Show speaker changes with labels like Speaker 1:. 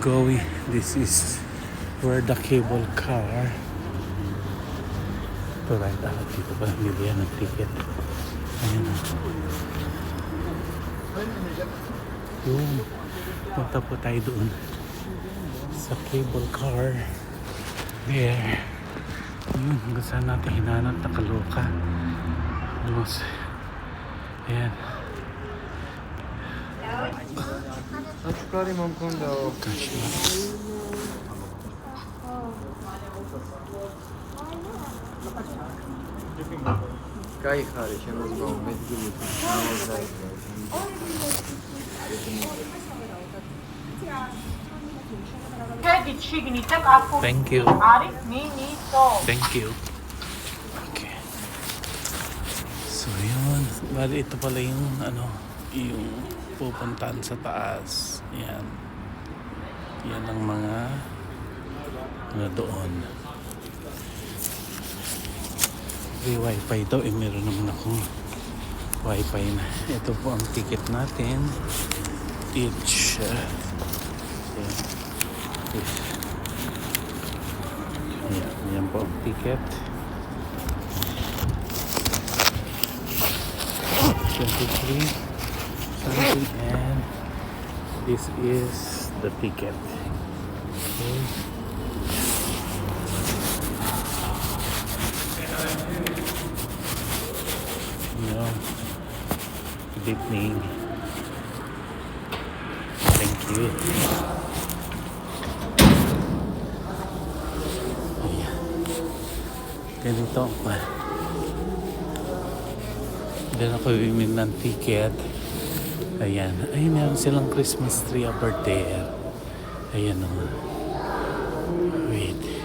Speaker 1: going. This is where the cable car to ride out. Dito pa lang bilihan ng ticket. Ayan o. Yung punta po tayo doon sa cable car. There. Yun, hanggang saan natin hinanap na Kaloka. Lumos. Ayan.
Speaker 2: Açıkları mümkün de o.
Speaker 1: Kaçma.
Speaker 2: Kay kardeşim az bu mecbur.
Speaker 1: Thank you. Thank you. Okay. So yun. Bali ito pala yung yung pupuntahan sa taas. Yan. Yan ang mga doon. Free wifi ito. Meron naman akong wifi na. Ito po ang ticket natin. Each yan po ang ticket. 23 something, and this is the ticket. Okay. Good evening. Thank you. Ayan. Ganito pa. Diyan ako imin ng ticket. Ayan. Ay, meron silang Christmas tree over there. Ayan o. Wait.